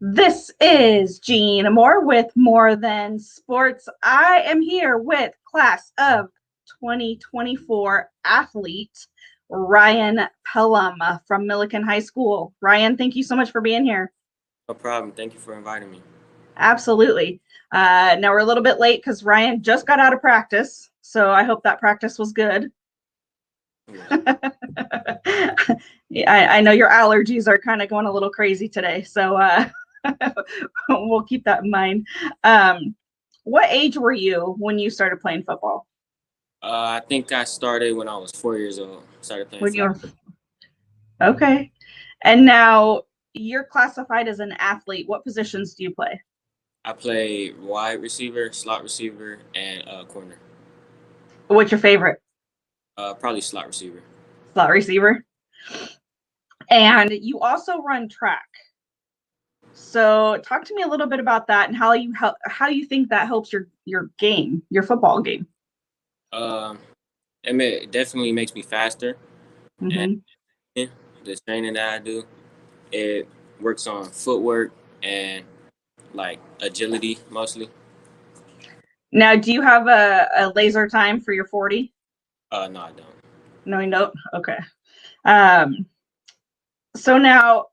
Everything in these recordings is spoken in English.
This is Jean Moore with More Than Sports. I am here with class of 2024 athlete Ryan Pelham from Milliken High School. Ryan, thank you so much for being here. No problem. Thank you for inviting me. Absolutely. Now we're a little bit late because Ryan just got out of practice, so I hope that practice was good. Yeah. Yeah, I know your allergies are kind of going a little crazy today, so we'll keep that in mind. What age were you when you started playing football? I think I started when I was 4 years old. Started playing When you flag. were okay, and now you're classified as an athlete. What positions do you play? I play wide receiver, slot receiver, and corner. What's your favorite? Probably slot receiver. Slot receiver. And you also run track. So talk to me a little bit about that and how you think that helps your game, your football game. Um, it definitely makes me faster, and Hmm. the training that I do, it works on footwork and like agility mostly. Now, do you have a laser time for your 40? No, I don't. No, you don't. Okay. Um, so now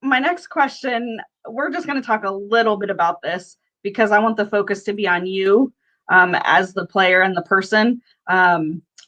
my next question, we're just going to talk a little bit about this because I want the focus to be on you as the player and the person.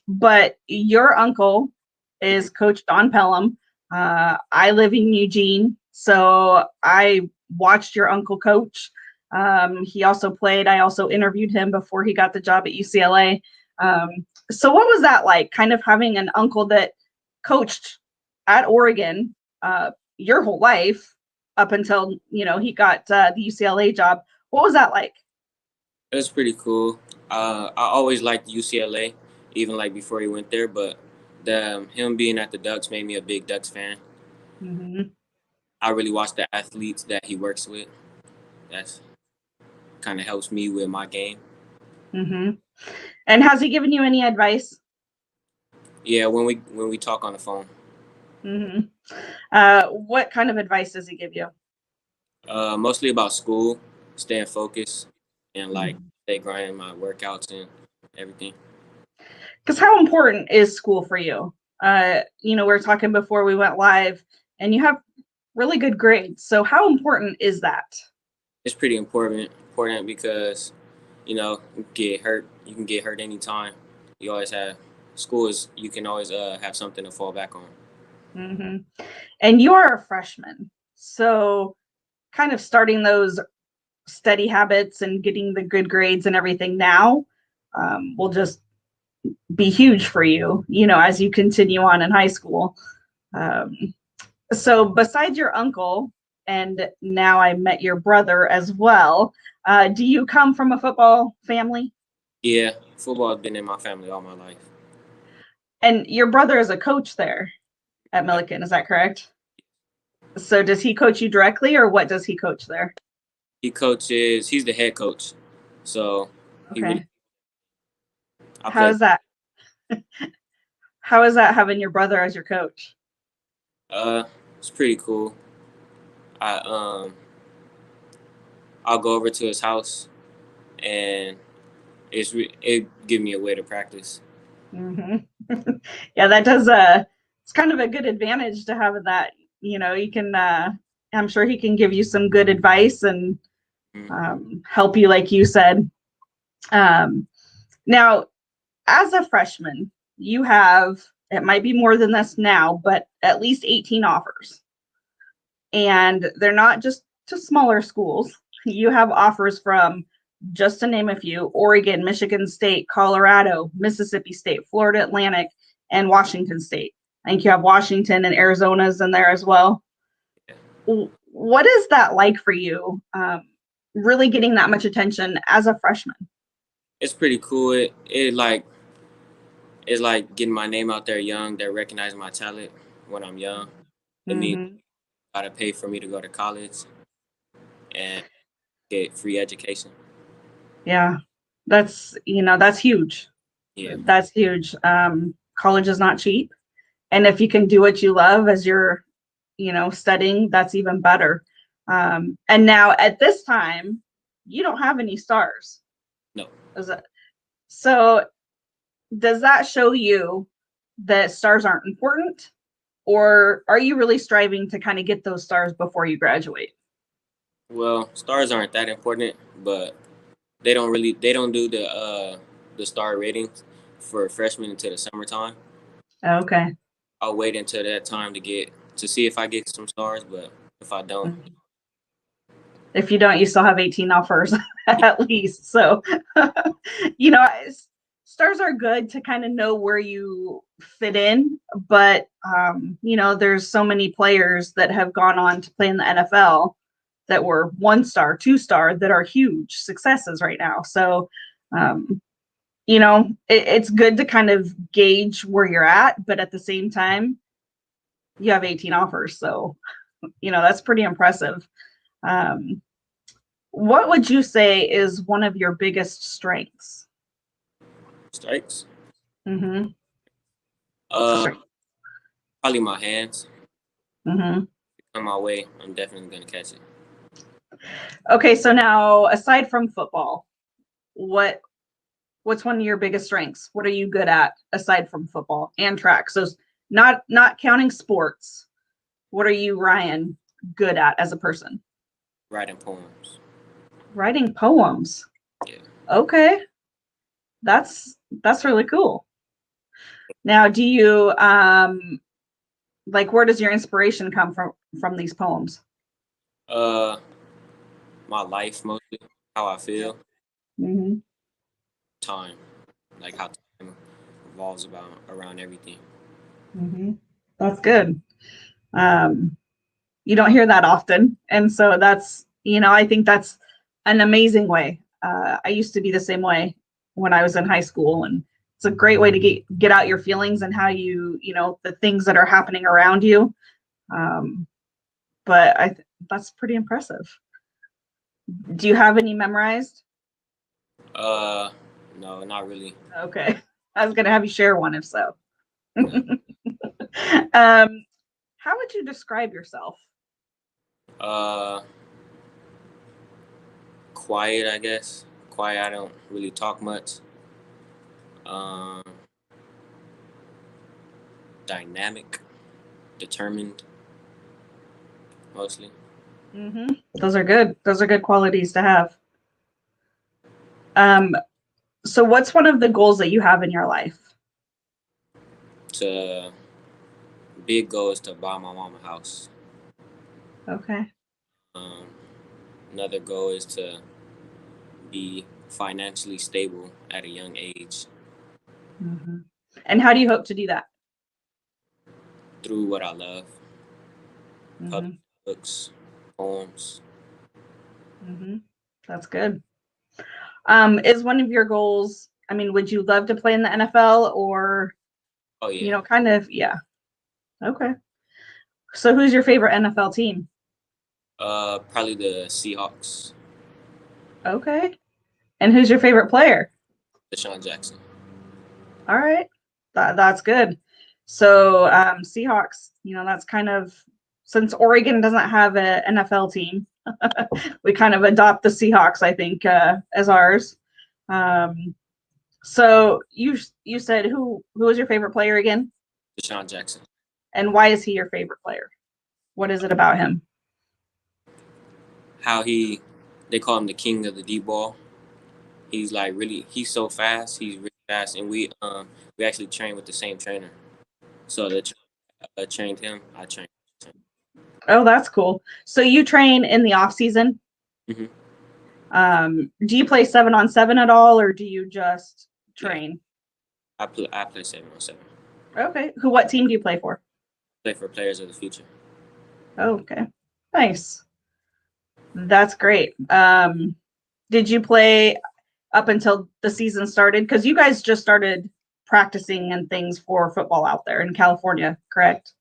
But your uncle is Coach Don Pelham. I live in Eugene, so I watched your uncle coach. He also played. I also interviewed him before he got the job at UCLA. Um, so, what was that like, kind of having an uncle that coached at Oregon your whole life up until he got the UCLA job? What was that like? It was pretty cool. I always liked UCLA, even like before he went there. But him being at the Ducks made me a big Ducks fan. Hmm. I really watch the athletes that he works with. That's kind of helps me with my game. Hmm. And has he given you any advice? Yeah, when we talk on the phone, Hmm. What kind of advice does he give you? mostly about school, staying focused, and like Because stay grinding my workouts and everything. how important is school for you? We were talking before we went live, and you have really good grades. So how important is that? It's pretty important because you can get hurt. You can get hurt anytime. You always have school is you can always have something to fall back on. Hmm. And you are a freshman, so kind of starting those steady habits and getting the good grades and everything now will just be huge for you, as you continue on in high school. Um, so besides your uncle, and now I met your brother as well, do you come from a football family? Yeah, football has been in my family all my life. And your brother is a coach there at Uh, Milliken, is that correct? So does he coach you directly, or what does he coach there? he coaches. He's the head coach, so he really. Okay. I How play. is that? How is that having your brother as your coach? Uh, it's pretty cool. I I'll go over to his house, and it give me a way to practice. Hmm. Yeah, that does it's kind of a good advantage to have that. You can I'm sure he can give you some good advice and Mm. help you, like you said. Um, Now, as a freshman, you have, it might be more than this now, but at least 18 offers. And they're not just to smaller schools. You have offers from, just to name a few, Oregon, Michigan State, Colorado, Mississippi State, Florida Atlantic, and Washington State. I think you have Washington and Arizona's in there as well. What is that like for you, really getting that much attention as a freshman? It's pretty cool. It like it's like getting my name out there young. They recognize my talent when I'm young. It means Hmm. gotta pay for me to go to college and get free education. Yeah, that's huge. Yeah, That's huge. College is not cheap. And if you can do what you love as you're, studying, that's even better. And now at this time, you don't have any stars. No. So does that show you that stars aren't important, or are you really striving to kind of get those stars before you graduate? Well, stars aren't that important, but they don't do the star ratings for freshmen until the summertime. Okay. I'll wait until that time to see if I get some stars, but if I don't, If you don't, you still have 18 offers at least. So, stars are good to kind of know where you fit in, but there's so many players that have gone on to play in the NFL that were 1 star, 2 star that are huge successes right now. So, it's good to kind of gauge where you're at, but at the same time, you have 18 offers. So, that's pretty impressive. Um, what would you say is one of your biggest strengths? strikes. Mm-hmm. Probably my hands. Mm-hmm. Come my way, I'm definitely gonna catch it. Okay, so now aside from football, what's one of your biggest strengths? What are you good at aside from football and track? So not counting sports. What are you, Ryan, good at as a person? Writing poems. Writing poems. Yeah. Okay. That's really cool. Now, do you where does your inspiration come from these poems? My life mostly, how I feel, Mm-hmm. time, like how time revolves around everything. Mm-hmm. That's good. Um, you don't hear that often, and so I think that's an amazing way. I used to be the same way when I was in high school, and it's a great way to get out your feelings and how the things that are happening around you. Um, but that's pretty impressive. Do you have any memorized? No, not really. Okay, I was gonna have you share one if so. No. How would you describe yourself? Uh, quiet, I guess. Quiet. I don't really talk much. Um, Dynamic, determined, mostly. Mm-hmm. Those are good. Those are good qualities to have. Um, so what's one of the goals that you have in your life? To big goal is to buy my mom a house. Okay. Um, Another goal is to be financially stable at a young age Mm-hmm. And how do you hope to do that? through what I love, Mm-hmm. public books, poems. Mm-hmm. That's good. Is one of your goals, I mean, would you love to play in the NFL or, Oh yeah, kind of, yeah. Okay. So who's your favorite NFL team? probably the Seahawks, Okay. And who's your favorite player? Deshaun Jackson. All right. That's good. So Seahawks, that's kind of since Oregon doesn't have an NFL team, we kind of adopt the Seahawks, I think, as ours. Um, so you said who was your favorite player again, Deshaun Jackson. and why is he your favorite player? What is it about him? How they call him the king of the deep ball. He's like he's so fast. He's really fast, and we actually train with the same trainer. So trained him. I trained him. Oh, that's cool. So you train in the off season. Mm-hmm. Do you play 7-on-7 at all, or do you just Yeah, train? I play 7-on-7. Okay. What team do you play for? Play for Players of the Future. Oh, okay. Nice. That's great. Did you play up until the season started? Because you guys just started practicing and things for football out there in California, correct?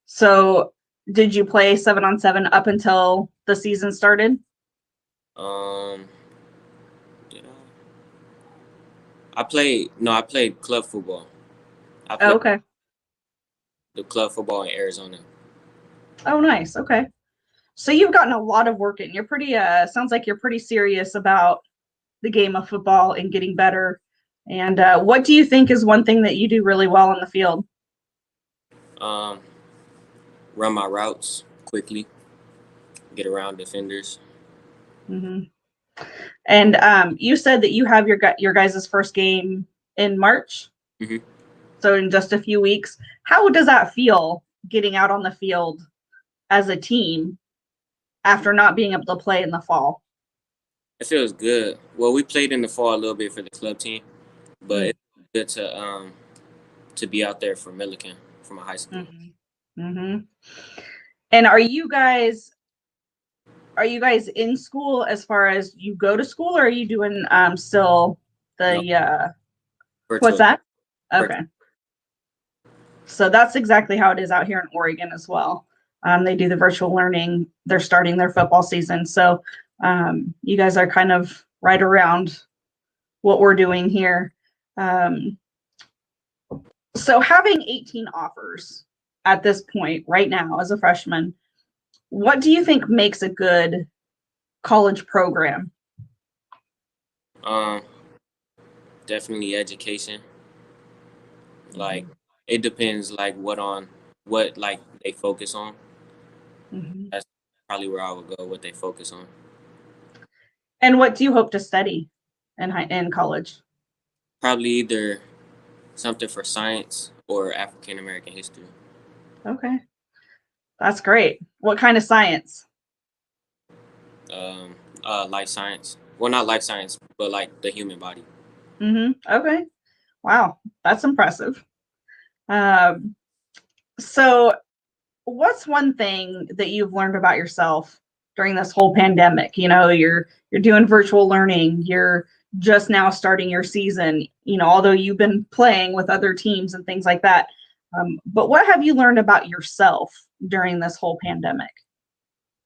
So did you play 7-on-7 up until the season started? Um, did I played? No, I played club football. Oh, okay. The club football in Arizona. Oh, nice. Okay. So you've gotten a lot of work in. You're pretty sounds like you're pretty serious about the game of football and getting better. And what do you think is one thing that you do really well on the field? Um, Run my routes quickly, get around defenders. Hmm. And you said that you have your guys' first game in March, Hmm. so in just a few weeks. How does that feel getting out on the field as a team after not being able to play in the fall? It feels good. Well, we played in the fall a little bit for the club team, but it's good to be out there for Milliken, for my high school. Mm-hmm. Mm-hmm. And are you guys in school as far as you go to school, or are you doing still No, the what's virtual. that? Okay. Virtual. So that's exactly how it is out here in Oregon as well. They do the virtual learning. They're starting their football season. So you guys are kind of right around what we're doing here. Um, so having 18 offers at this point right now as a freshman, what do you think makes a good college program? Um, Definitely education. Like Mhm. it depends, like what like they focus on. Mhm. That's probably where I would go. What they focus on. And what do you hope to study in college? Probably either something for science or African American history. Okay, that's great. What kind of science? Um, Life science. Well, not life science, but like the human body. Okay, wow, that's impressive. Um, so, what's one thing that you've learned about yourself during this whole pandemic? You're doing virtual learning. You're just now starting your season. Although you've been playing with other teams and things like that. But what have you learned about yourself during this whole pandemic?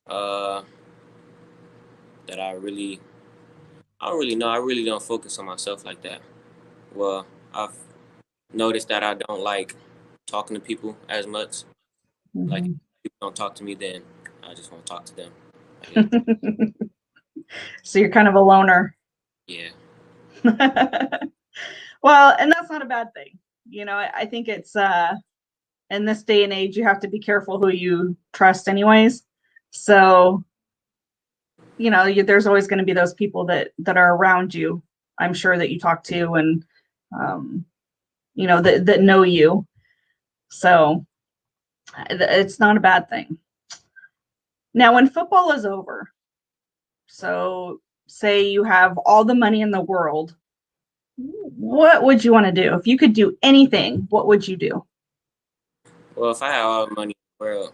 Uh, that I don't really know. I really don't focus on myself like that. Well, I've noticed that I don't like talking to people as much. Like if Mhm. people don't talk to me, then I just won't talk to them. I guess. So you're kind of a loner. Yeah. Well, and that's not a bad thing. I think it's in this day and age you have to be careful who you trust anyways. So, there's always going to be those people that are around you, I'm sure, that you talk to, and um, that know you. So it's not a bad thing. Now, when football is over, so say you have all the money in the world, what would you want to do? If you could do anything, what would you do? Well, if I had all the money in the world,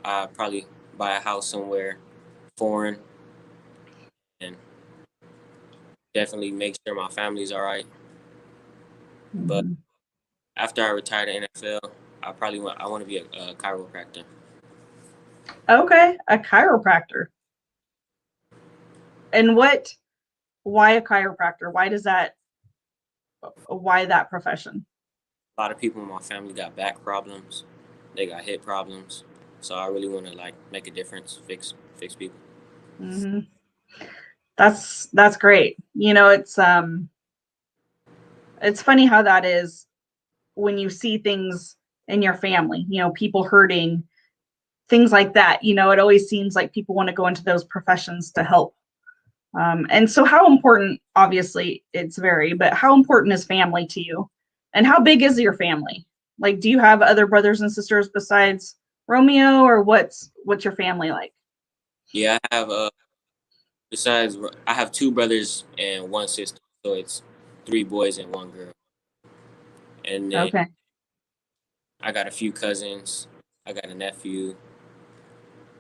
I'd probably buy a house somewhere foreign and definitely make sure my family's all right. But Mhm. after I retire to NFL, I want to be a chiropractor. Okay, a chiropractor. And why a chiropractor? Why that profession? A lot of people in my family got back problems, they got hip problems, so I really want to like make a difference, fix people. Hmm. That's great. It's funny how that is when you see things in your family, people hurting, things like that. It always seems like people want to go into those professions to help. And so, how important, obviously, it's very, but how important is family to you? And how big is your family? Like, do you have other brothers and sisters besides Romeo, or what's your family like? Yeah, I have besides I have two brothers and one sister, so it's three boys and one girl. And then Okay. I got a few cousins. I got a nephew.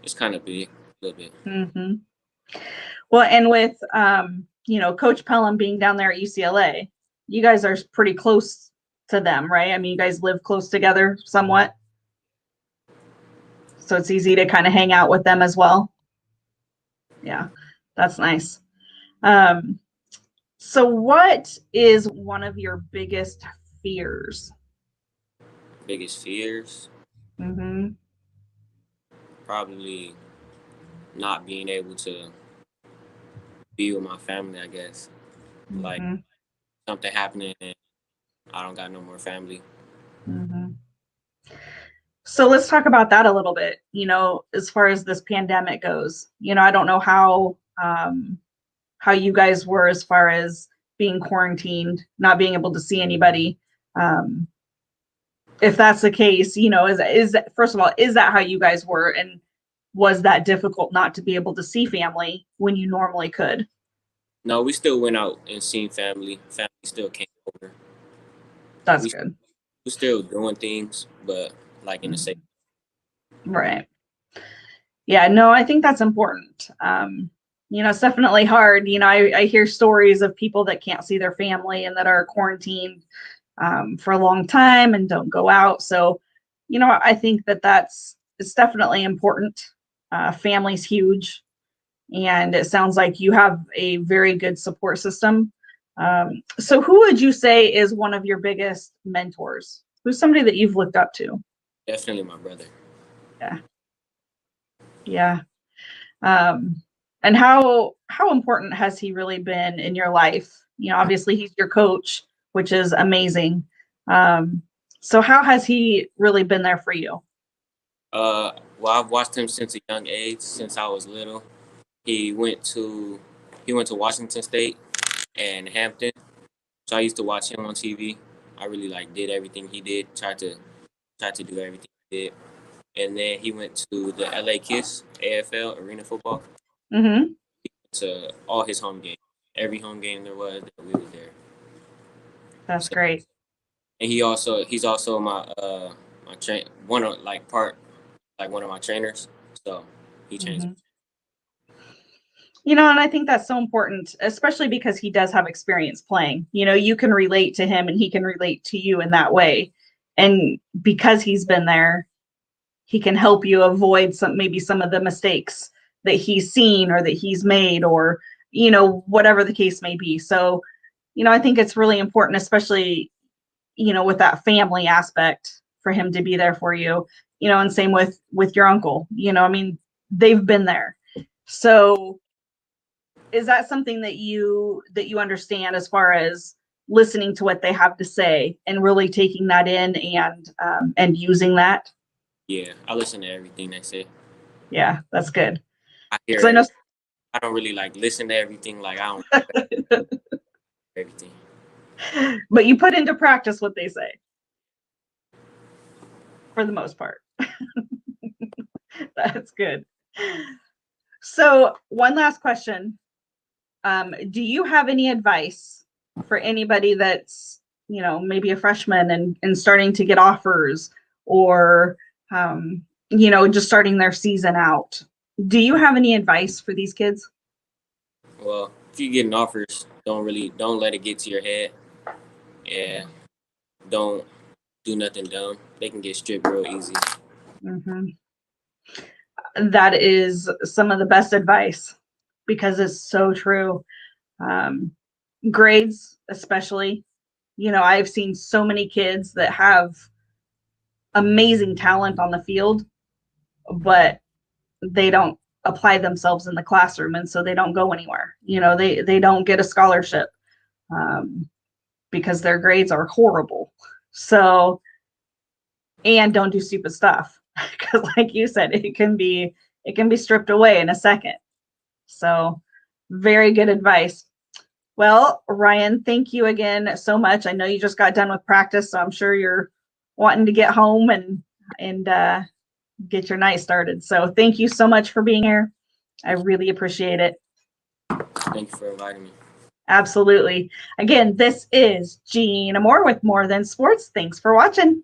It's kind of big, a little bit. Hmm. Well, and with Coach Pelham being down there at UCLA, you guys are pretty close to them, right? I mean, you guys live close together somewhat, so it's easy to kind of hang out with them as well. Yeah, that's nice. Um, so what is one of your biggest fears? Biggest fears, Hmm. probably not being able to be with my family, I guess. Like Mm-hmm. something happening and I don't got no more family. Mm-hmm. So let's talk about that a little bit, as far as this pandemic goes. I don't know how you guys were as far as being quarantined, not being able to see anybody. Um, if that's the case, is first of all, is that how you guys were? And was that difficult not to be able to see family when you normally could? No, we still went out and seen family. Family still came over. That's We good. we still doing things, but like in the same. Mhm. Right. Yeah, no, I think that's important. It's definitely hard. I hear stories of people that can't see their family and that are quarantined for a long time and don't go out. So, I think it's definitely important. Family's huge, and it sounds like you have a very good support system. So, who would you say is one of your biggest mentors? Who's somebody that you've looked up to? Definitely my brother. Yeah, yeah. Um, and how important has he really been in your life? Obviously he's your coach, which is amazing. Um, so how has he really been there for you? Well, I've watched him since a young age, since I was little. He went to he went to Washington State and Hampton, so I used to watch him on TV. I really like did everything he did, tried to do everything he did, and then he went to the LA Kiss AFL Arena Football Mm-hmm. to all his home games. Every home game there was, we were there. That's So, great. and he's also my train one of like part like one of my trainers. So he trains me. Mm-hmm. And I think that's so important, especially because he does have experience playing. You can relate to him and he can relate to you in that way. And because he's been there, he can help you avoid maybe some of the mistakes that he's seen or that he's made, or whatever the case may be. So I think it's really important, especially with that family aspect, for him to be there for you. And same with your uncle. I mean, they've been there. So is that something that you understand, as far as listening to what they have to say and really taking that in and using that? Yeah, I listen to everything they say. Yeah, that's good. I hear Because I know. everything. I don't really like listen to everything. Like I don't everything. But you put into practice what they say for the most part. That's good. So, one last question. Do you have any advice for anybody that's, maybe a freshman and starting to get offers, or, just starting their season out? Do you have any advice for these kids? Well, if you getting offers, don't let it get to your head. Yeah, don't do nothing dumb. They can get stripped real easy. Mm-hmm. That is some of the best advice, because it's so true. Um, Grades, especially, I've seen so many kids that have amazing talent on the field, but they don't apply themselves in the classroom, and so they don't go anywhere. They don't get a scholarship, um, because their grades are horrible. So, and don't do stupid stuff, because like you said, it can be stripped away in a second. So, very good advice. Well, Ryan, thank you again so much. I know you just got done with practice, so I'm sure you're wanting to get home and get your night started. So thank you so much for being here. I really appreciate it. Thank you for inviting me. Absolutely. Again, this is Gina Moore with More Than Sports. Thanks for watching.